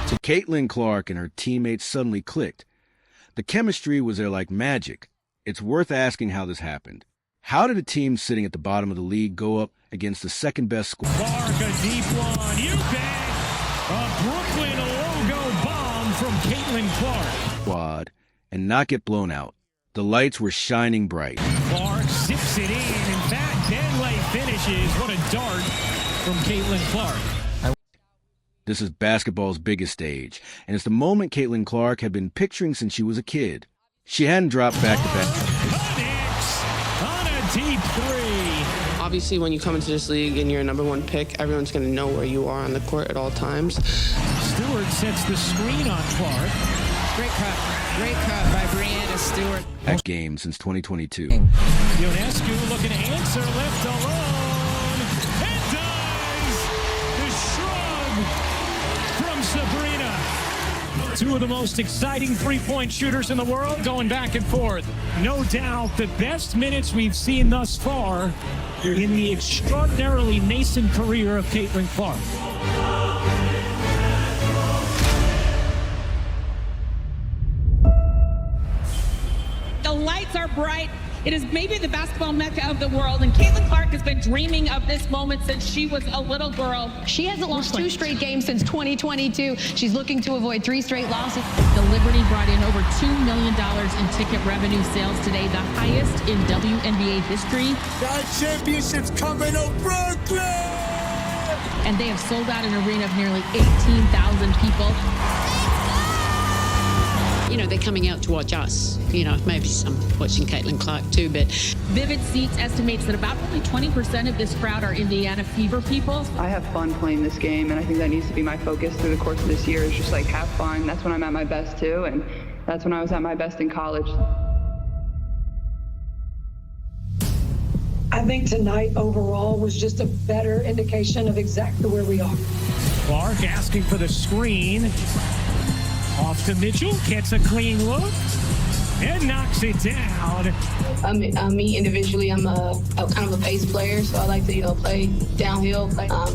So Caitlin Clark and her teammates suddenly clicked. The chemistry was there like magic. It's worth asking how this happened. How did a team sitting at the bottom of the league go up against the second-best squad? Clark, a deep one. You bet. A Brooklyn logo bomb from Caitlin Clark. Squad and not get blown out. The lights were shining bright. Clark zips it in. In fact, Benley finishes. What a dart from Caitlin Clark. This is basketball's biggest stage, and it's the moment Caitlin Clark had been picturing since she was a kid. She hadn't dropped back-to-back. On a deep three. Obviously, when you come into this league and you're a #1 pick, everyone's going to know where you are on the court at all times. Stewart sets the screen on Clark. Great cut by Breanna Stewart. That game since 2022. Ionescu looking to answer, left alone, and does! The shrug from Sabrina. Two of the most exciting three-point shooters in the world going back and forth. No doubt the best minutes we've seen thus far in the extraordinarily nascent career of Caitlin Clark. The lights are bright. It is maybe the basketball mecca of the world, and Caitlin Clark has been dreaming of this moment since she was a little girl. She hasn't lost 2 straight games since 2022. She's looking to avoid 3 straight losses. The Liberty brought in over $2 million in ticket revenue sales today, the highest in WNBA history. That championship's coming to Brooklyn! And they have sold out an arena of nearly 18,000 people. You know, they're coming out to watch us. You know, maybe some watching Caitlin Clark too, but... Vivid Seats estimates that about only 20% of this crowd are Indiana Fever people. I have fun playing this game, and I think that needs to be my focus through the course of this year, is just like have fun. That's when I'm at my best too, and that's when I was at my best in college. I think tonight overall was just a better indication of exactly where we are. Clark asking for the screen. Off to Mitchell, gets a clean look, and knocks it down. Me individually, I'm a kind of a pace player, so I like to, play downhill,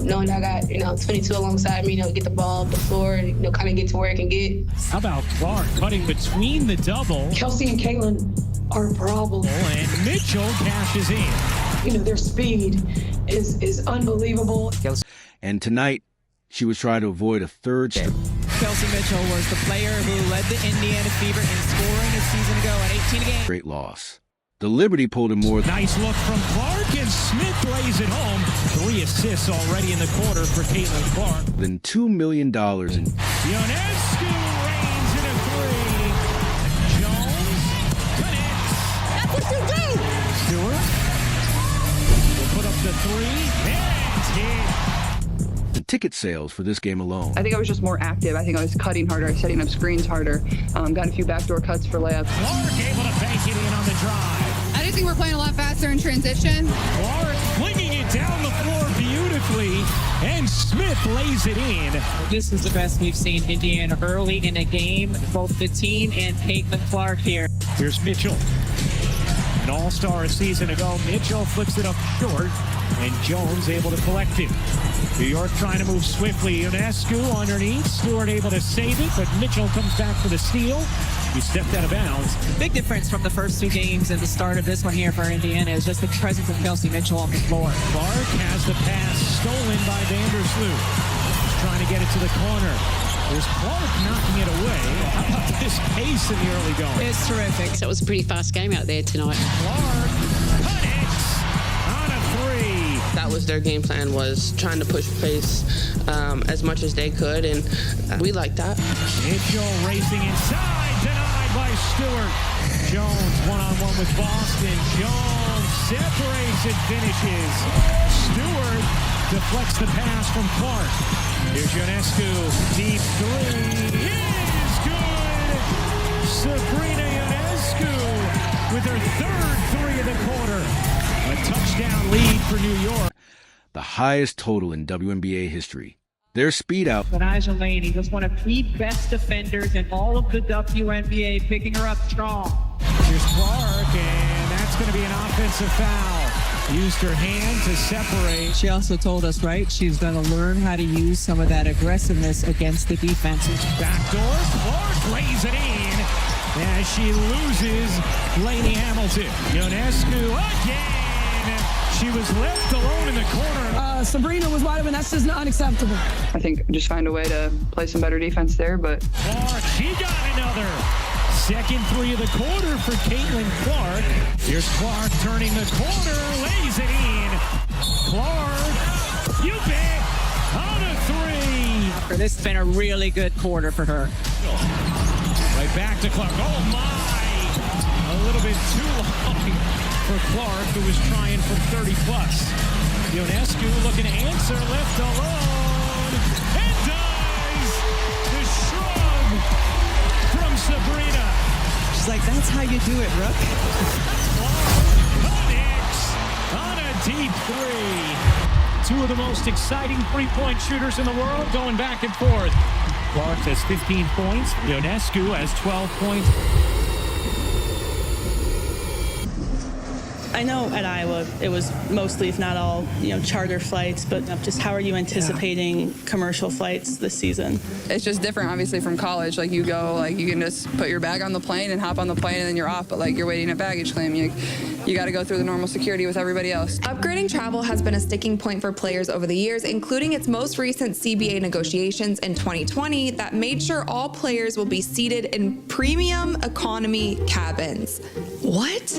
knowing that I got, 22 alongside me, get the ball up the floor, and, kind of get to where I can get. How about Clark cutting between the double? Kelsey and Caitlin are a problem. And Mitchell cashes in. Their speed is unbelievable. And tonight, she was trying to avoid a third. Kelsey Mitchell was the player who led the Indiana Fever in scoring a season ago at 18 a game. Straight loss. The Liberty pulled in more. Nice look from Clark, and Smith lays it home. 3 assists already in the quarter for Caitlin Clark. Than $2 million in. Ionescu reigns in a 3. Jones connects. That's what you do! Stewart will put up the 3, and hit. The ticket sales for this game alone. I think I was just more active. I think I was cutting harder, setting up screens harder, got a few backdoor cuts for layups. Clark able to bank it in on the drive. I just think we're playing a lot faster in transition. Clark flinging it down the floor beautifully, and Smith lays it in. This is the best we've seen Indiana early in a game, both the team and Caitlin Clark here. Here's Mitchell. An all-star a season ago. Mitchell flips it up short, and Jones able to collect it. New York trying to move swiftly. Ionescu underneath. Stewart able to save it, but Mitchell comes back for the steal. He stepped out of bounds. Big difference from the first 2 games and the start of this one here for Indiana is just the presence of Kelsey Mitchell on the floor. Clark has the pass stolen by Vandersloot. He's trying to get it to the corner. There's Clark knocking it away. How about this pace in the early going? It's terrific. So it was a pretty fast game out there tonight. Clark connects on a 3. That was their game plan, was trying to push pace as much as they could, and we like that. Mitchell racing inside, denied by Stewart. Jones one-on-one with Boston. Jones separates and finishes. Stewart deflects the pass from Clark. Here's Ionescu, deep 3. It is good! Sabrina Ionescu with her 3rd 3 of the quarter. A touchdown lead for New York. The highest total in WNBA history. Their speed out. Elijah Laney was one of the best defenders in all of the WNBA, picking her up strong. Here's Clark, and that's going to be an offensive foul. Used her hand to separate. She also told us, right, she's going to learn how to use some of that aggressiveness against the defenses. Backdoor, Clark lays it in as she loses Lainey Hamilton. Ionescu again. She was left alone in the corner. Sabrina was wide open. That's just unacceptable. I think just find a way to play some better defense there, but Clark, she got another. Second three of the quarter for Caitlin Clark. Here's Clark turning the corner, lays it in. Clark, you bet, on a three. This has been a really good quarter for her. Right back to Clark. Oh my! A little bit too long for Clark, who was trying from 30 plus. Ionescu looking to answer, left alone, and does the shrug from Sabrina. She's like, that's how you do it, Rook. Connects on a deep three. Two of the most exciting three-point shooters in the world going back and forth. Clark has 15 points. Ionescu has 12 points. I know at Iowa it was mostly, if not all, charter flights, but just how are you anticipating commercial flights this season? It's just different, obviously, from college. Like, you go, like, you can just put your bag on the plane and hop on the plane and then you're off, but like, you're waiting at baggage claim. You got to go through the normal security with everybody else. Upgrading travel has been a sticking point for players over the years, including its most recent CBA negotiations in 2020 that made sure all players will be seated in premium economy cabins. What?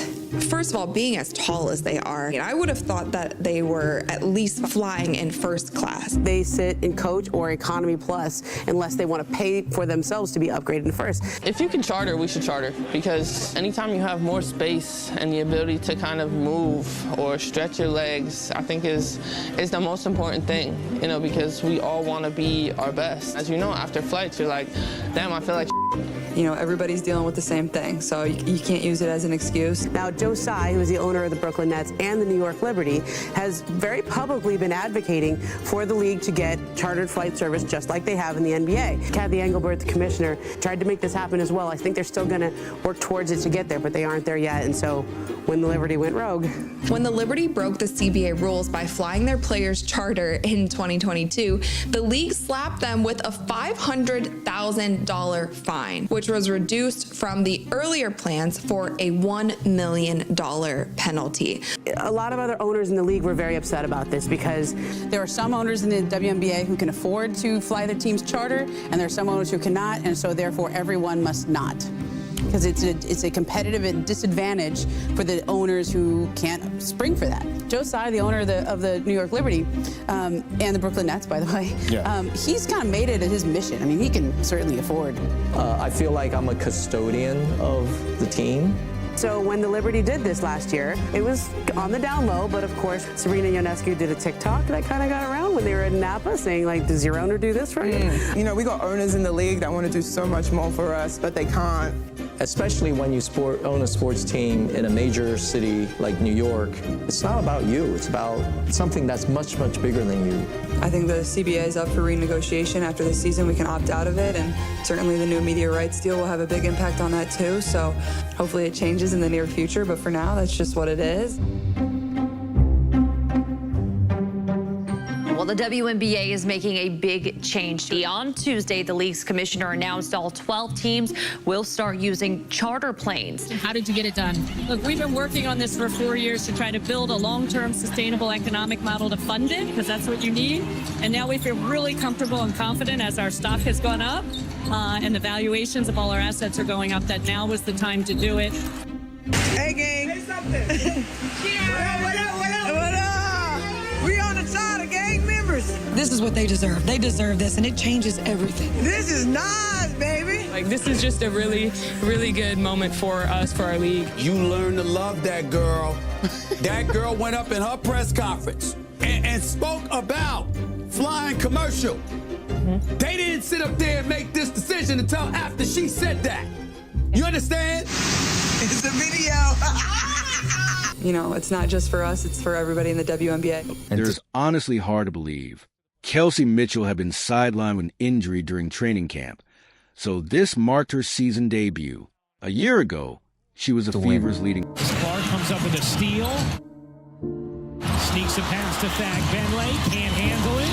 First of all, being as tall as they are, I would have thought that they were at least flying in first class. They sit in coach or economy plus unless they want to pay for themselves to be upgraded in first. If you can charter, we should charter, because anytime you have more space and the ability to kind of move or stretch your legs, I think is the most important thing, because we all want to be our best. As you know, after flights, you're like, damn, I feel like everybody's dealing with the same thing, so you can't use it as an excuse. Now, Joe Tsai, who is the owner of the Brooklyn Nets and the New York Liberty, has very publicly been advocating for the league to get chartered flight service just like they have in the NBA. Kathy Engelbert, the commissioner, tried to make this happen as well. I think they're still going to work towards it to get there, but they aren't there yet. And so when the Liberty went rogue. When the Liberty broke the CBA rules by flying their players charter in 2022, the league slapped them with a $500,000 fine, which was reduced from the earlier plans for a $1 million penalty. A lot of other owners in the league were very upset about this because there are some owners in the WNBA who can afford to fly their team's charter, and there are some owners who cannot, and so therefore everyone must not. Because it's a competitive disadvantage for the owners who can't spring for that. Joe Tsai, the owner of the New York Liberty, and the Brooklyn Nets, by the way, he's kind of made it his mission. I mean, he can certainly afford. I feel like I'm a custodian of the team. So when the Liberty did this last year, it was on the down low, but of course, Sabrina Ionescu did a TikTok that kind of got around when they were in Napa saying, like, does your owner do this for you? We got owners in the league that want to do so much more for us, but they can't. Especially when you own a sports team in a major city like New York, it's not about you. It's about something that's much, much bigger than you. I think the CBA is up for renegotiation after this season. We can opt out of it, and certainly the new media rights deal will have a big impact on that too. So hopefully it changes in the near future, but for now, that's just what it is. Well, the WNBA is making a big change. On Tuesday, the league's commissioner announced all 12 teams will start using charter planes. How did you get it done? Look, we've been working on this for 4 years to try to build a long-term sustainable economic model to fund it, because that's what you need. And now we feel really comfortable and confident as our stock has gone up and the valuations of all our assets are going up, that now was the time to do it. Hey, gang. Say something. What up? We on the side of gang members. This is what they deserve. They deserve this, and it changes everything. This is nice, baby. Like, this is just a really, really good moment for us, for our league. You learn to love that girl. That girl went up in her press conference and spoke about flying commercial. They didn't sit up there and make this decision until after she said that. You understand? It's a video. It's not just for us, it's for everybody in the WNBA. It's honestly hard to believe. Kelsey Mitchell had been sidelined with an injury during training camp, so this marked her season debut. A year ago, she was the Fever's leading. Clark comes up with a steal. sneaks a pass to Fag Benley, can't handle it.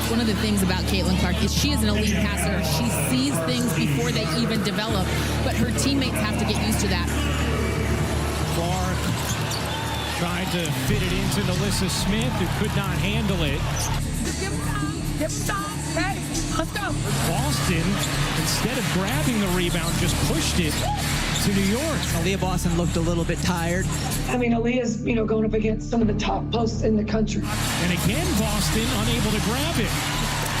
One of the things about Caitlin Clark is she is an elite passer. She sees things before they even develop, but her teammates have to get used to that. Clark tried to fit it into Nalissa Smith, who could not handle it. Let's go. Boston, instead of grabbing the rebound, just pushed it to New York. Aaliyah Boston looked a little bit tired. I mean, Aaliyah's, going up against some of the top posts in the country. And again, Boston unable to grab it.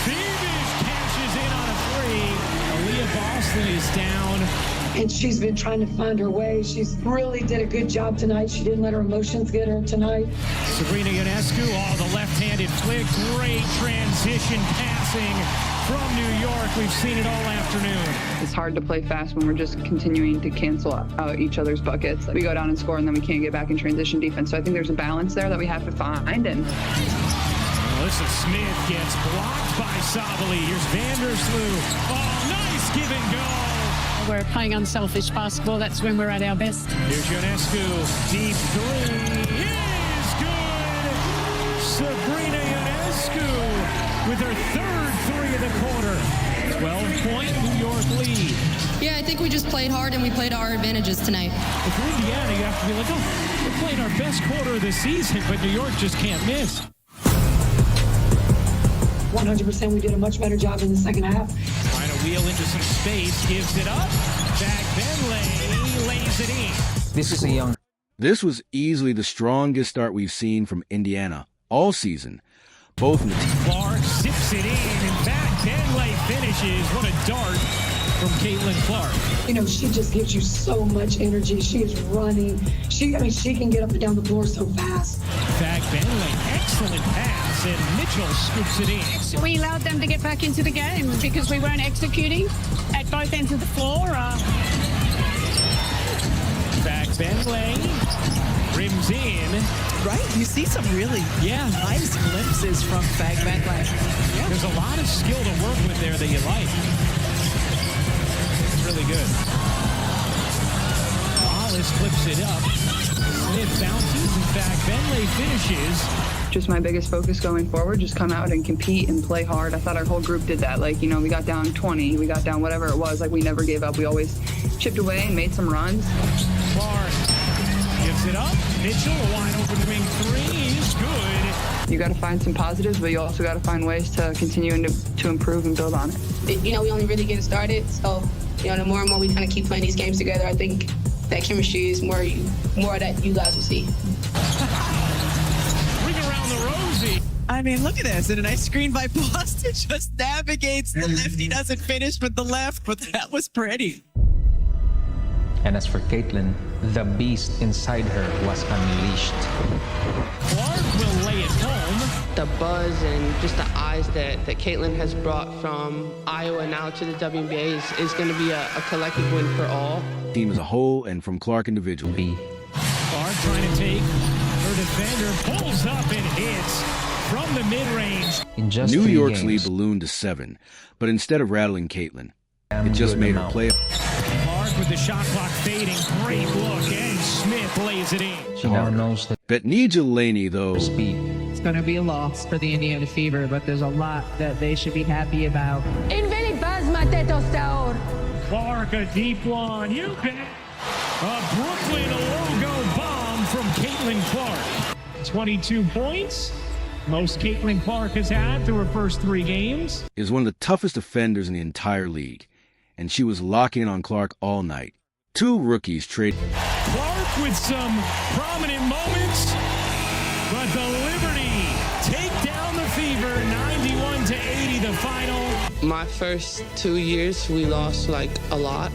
Beamish cashes in on a three. Aaliyah Boston is down. And she's been trying to find her way. She's really did a good job tonight. She didn't let her emotions get her tonight. Sabrina Ionescu, the left-handed flick. Great transition passing from New York. We've seen it all afternoon. It's hard to play fast when we're just continuing to cancel out each other's buckets. We go down and score, and then we can't get back in transition defense. So I think there's a balance there that we have to find. And Melissa Smith gets blocked by Sabali. Here's Vandersloot. Oh, nice give and go. We're playing unselfish basketball. That's when we're at our best. Here's Ionescu. Deep three is good. Sabrina Ionescu with her third three of the quarter. 12-point New York lead. Yeah, I think we just played hard and we played our advantages tonight. If you're Indiana, you have to be like, we're playing our best quarter of the season, but New York just can't miss. 100%, we did a much better job in the second half. Trying to wheel into some space, gives it up. Back Benley lays it in. This was easily the strongest start we've seen from Indiana all season. Both in the team. Clark zips it in, and back Benley finishes. What a dart from Caitlin Clark. She just gives you so much energy. She is running. She can get up and down the floor so fast. Back Benley, excellent pass, and Mitchell scoops it in. We allowed them to get back into the game because we weren't executing at both ends of the floor. Back Benley, rims in. Right? You see some really nice glimpses from Fag Benley. Yeah. There's a lot of skill to work with there that you like. It's really good. Wallace flips it up. Smith bounces, and Fag Benley finishes. just my biggest focus going forward, just come out and compete and play hard. I thought our whole group did that. Like, we got down 20, we got down whatever it was. Like, we never gave up. We always chipped away and made some runs. Clark gives it up. Mitchell, a wide open wing three is good. You got to find some positives, but you also got to find ways to continue to improve and build on it. We only really getting started. So, the more and more we kind of keep playing these games together, I think that chemistry is more that you guys will see. Ring around the rosy. I mean, look at this. And a nice screen by Boston just navigates the left. He doesn't finish with the left, but that was pretty. And as for Caitlin, the beast inside her was unleashed. Clark will lay it home. The buzz and just the eyes that Caitlin has brought from Iowa now to the WNBA is going to be a collective win for all. Team as a whole and from Clark individually. Clark trying to take her defender, pulls up and hits from the mid-range. In just New 3 York's games, lead ballooned to 7, but instead of rattling Caitlin, it just made her play. Clark with the shot clock fading, great look, and Smith lays it in. She now knows that Betnija Laney, though, speed. It's going to be a loss for the Indiana Fever, but there's a lot that they should be happy about. Clark, a deep one. You bet. A Brooklyn logo bomb from Caitlin Clark. 22 points. Most Caitlin Clark has had through her first 3 games. Is one of the toughest defenders in the entire league, and she was locking in on Clark all night. 2 rookies trade. Clark with some prominent moments, but the Liberty take down the Fever, 91-80 the final. My first 2 years, we lost a lot.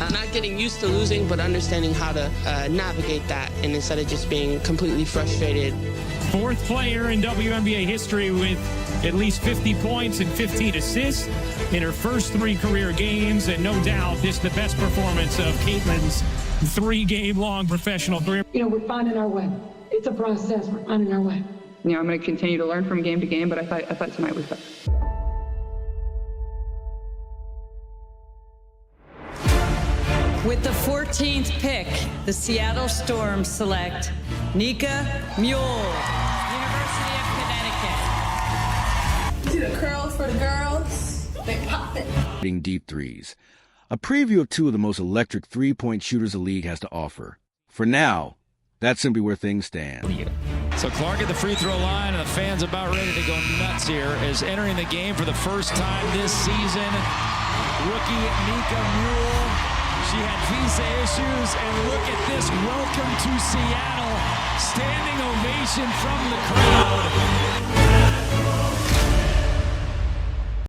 I'm not getting used to losing, but understanding how to navigate that, and instead of just being completely frustrated. 4th player in WNBA history with at least 50 points and 15 assists in her first 3 career games, and no doubt this is the best performance of Caitlin's 3-game-long professional career. We're finding our way. It's a process. We're finding our way. I'm going to continue to learn from game to game, but I thought tonight was better. With the 14th pick, the Seattle Storm select Nika Mule, University of Connecticut. See the curls for the girls? They pop it. Hitting deep threes. A preview of two of the most electric three-point shooters the league has to offer. For now, that's simply where things stand. So Clark at the free throw line, and the fans about ready to go nuts here, is entering the game for the first time this season. Rookie Nika Mule. She had visa issues, and look at this. Welcome to Seattle. Standing ovation from the crowd.